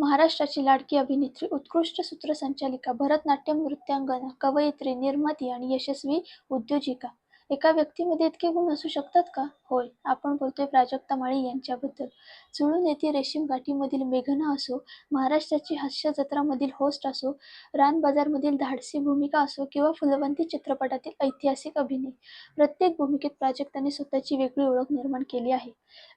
महाराष्ट्राची लाडकी अभिनेत्री, उत्कृष्ट सूत्रसंचालिका, भरतनाट्यम नृत्यांगना, कवयित्री, निर्माती आणि यशस्वी उद्योजिका. एका व्यक्तीमध्ये इतके गुण असू शकतात का? होय, आपण बोलतोय प्राजक्ता माळी यांच्याबद्दल. जुळून येती रेशीम गाठीमधील मेघना असो, महाराष्ट्राची हास्य जत्रामधील होस्ट असो, रानबाजारमधील धाडसी भूमिका असो किंवा फुलवंती चित्रपटातील ऐतिहासिक अभिनय. प्रत्येक भूमिकेत प्राजक्ताने स्वतःची वेगळी ओळख निर्माण केली आहे.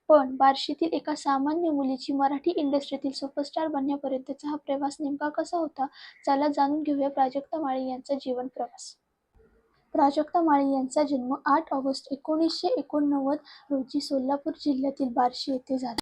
पण बार्शीतील एका सामान्य मुलीची मराठी इंडस्ट्रीतील सुपरस्टार बनण्यापर्यंतचा हा प्रवास नेमका कसा होता? चला जाणून घेऊया प्राजक्ता माळी यांचा जीवन प्रवास. प्राजक्ता माळी यांचा जन्म 8 ऑगस्ट 1989 रोजी सोलापूर जिल्ह्यातील बार्शी येथे झाला.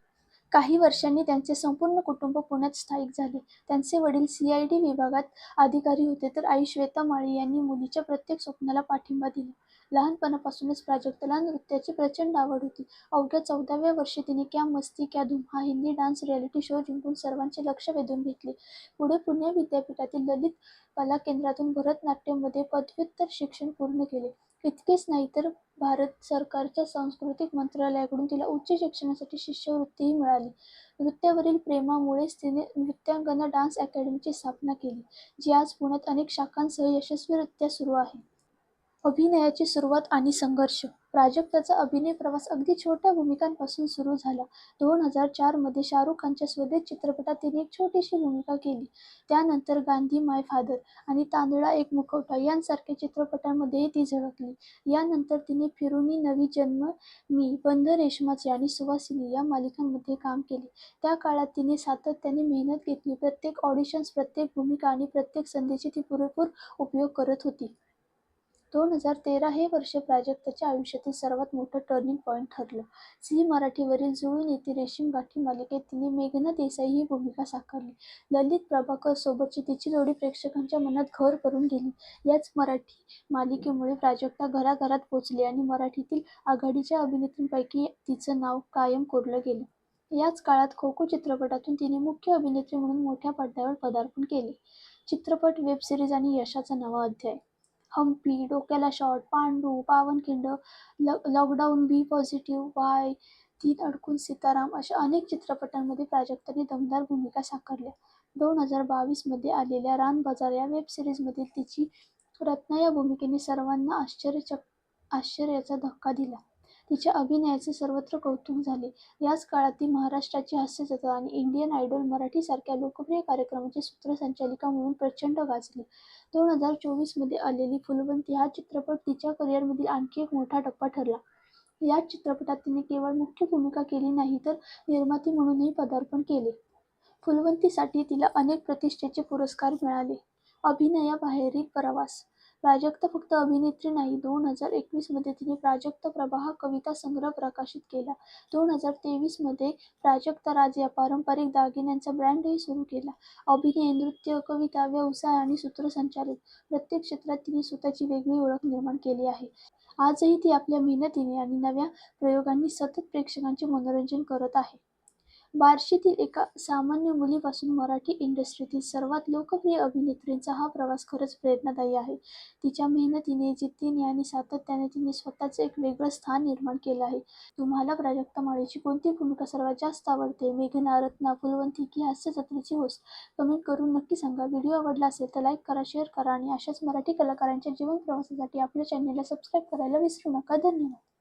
काही वर्षांनी त्यांचे संपूर्ण कुटुंब पुण्यात स्थायिक झाले. त्यांचे वडील CID विभागात अधिकारी होते, तर आई श्वेता माळी यांनी मुलीच्या प्रत्येक स्वप्नाला पाठिंबा दिला. लहानपणापासूनच प्राजक्ताला नृत्याची प्रचंड आवड होती. अवघ्या 14व्या वर्षी तिने क्या मस्ती क्या धूम हा हिंदी डान्स रिॲलिटी शो जिंकून सर्वांचे लक्ष वेधून घेतले. पुढे पुणे विद्यापीठातील ललित कला केंद्रातून भरतनाट्यममध्ये पदव्युत्तर शिक्षण पूर्ण केले. इतकेच नाही तर भारत सरकारच्या सांस्कृतिक मंत्रालयाकडून तिला उच्च शिक्षणासाठी शिष्यवृत्तीही मिळाली. नृत्यावरील प्रेमामुळेच तिने नृत्यांगना डान्स अकॅडमीची स्थापना केली, जी आज पुण्यात अनेक शाखांसह यशस्वीरित्या सुरू आहे. अभिनयाची सुरुवात आणि संघर्ष. प्राजक्ताचा अभिनय प्रवास अगदी छोट्या भूमिकांपासून सुरू झाला. 2004 मध्ये शाहरुख खानच्या स्वदेश चित्रपटात तिने एक छोटीशी भूमिका केली. त्यानंतर गांधी माय फादर आणि तांदळा एक मुखवटा यांसारख्या चित्रपटांमध्येही ती झळकली. यानंतर तिने फिरुनी, नवी जन्म, मी, बंध रेशमाचे आणि सुवासिनी या मालिकांमध्ये काम केले. त्या काळात तिने सातत्याने मेहनत घेतली. प्रत्येक ऑडिशन्स, प्रत्येक भूमिका आणि प्रत्येक संधीची ती पुरेपूर उपयोग करत होती. 2013 हे वर्ष प्राजक्ताच्या आयुष्यातील सर्वात मोठं टर्निंग पॉइंट ठरलं. झी मराठीवरील जुळून येती रेशीम गाठी मालिकेत तिने मेघना देसाई ही भूमिका साकारली. ललित प्रभाकर सोबतची तिची जोडी प्रेक्षकांच्या मनात घर करून गेली. याच मराठी मालिकेमुळे प्राजक्ता घराघरात पोचली आणि मराठीतील आघाडीच्या अभिनेत्रींपैकी तिचं नाव कायम कोरलं गेलं. याच काळात खो खो चित्रपटातून तिने मुख्य अभिनेत्री म्हणून मोठ्या पडद्यावर पदार्पण केले. चित्रपट, वेब सिरीज आणि यशाचा नवा अध्याय. हम्पी, डोक्याला शॉट, पांडू, पावनखिंड, लॉकडाऊन, बी पॉझिटिव्ह, वाय, तीन अडकून सीताराम अशा अनेक चित्रपटांमध्ये प्राजक्ताने दमदार भूमिका साकारल्या. 2022 मध्ये आलेल्या रानबाजार या वेब सिरीजमधील तिची रत्ना या भूमिकेने सर्वांना आश्चर्याचा धक्का दिला. तिच्या अभिनयाचे सर्वत्र कौतुक झाले. याच काळात ती महाराष्ट्राची हास्य जत्रा आणि इंडियन आयडॉल मराठी सारख्या लोकप्रिय कार्यक्रमाची सूत्रसंचालिका म्हणून प्रचंड गाजली. 2024 मध्ये आलेली फुलवंती हा चित्रपट तिच्या करिअरमधील आणखी एक मोठा टप्पा ठरला. याच चित्रपटात तिने केवळ मुख्य भूमिका केली नाही, तर निर्माती म्हणूनही पदार्पण केले. फुलवंतीसाठी तिला अनेक प्रतिष्ठेचे पुरस्कार मिळाले. अभिनयाबाहेरील प्रवास. प्राजक्ता फक्त अभिनेत्री नाही. 2021 मध्ये तिने प्राजक्ता प्रभा हा कविता संग्रह प्रकाशित केला. 2023 मध्ये प्राजक्ता राज या पारंपरिक दागिन्यांचा ब्रँडही सुरू केला. अभिनय, नृत्य, कविता, व्यवसाय आणि सूत्रसंचालन प्रत्येक क्षेत्रात तिने स्वतःची वेगळी ओळख निर्माण केली आहे. आजही ती आपल्या मेहनतीने आणि नव्या प्रयोगांनी सतत प्रेक्षकांचे मनोरंजन करत आहे. बार्शीतील एका सामान्य मुलीपासून मराठी इंडस्ट्रीतील सर्वात लोकप्रिय अभिनेत्रींचा हा प्रवास खरंच प्रेरणादायी आहे. तिच्या मेहनतीने, जिद्दीने आणि सातत्याने तिने स्वतःचं एक वेगळं स्थान निर्माण केलं आहे. तुम्हाला प्राजक्ता माळीची कोणती भूमिका सर्वात जास्त आवडते? मेघना, रत्ना, फुलवंती की हास्य जत्रेची होस्ट? कमेंट करून नक्की सांगा. व्हिडिओ आवडला असेल तर लाईक करा, शेअर करा आणि अशाच मराठी कलाकारांच्या जीवन प्रवासासाठी आपल्या चॅनेलला सबस्क्राईब करायला विसरू नका. धन्यवाद.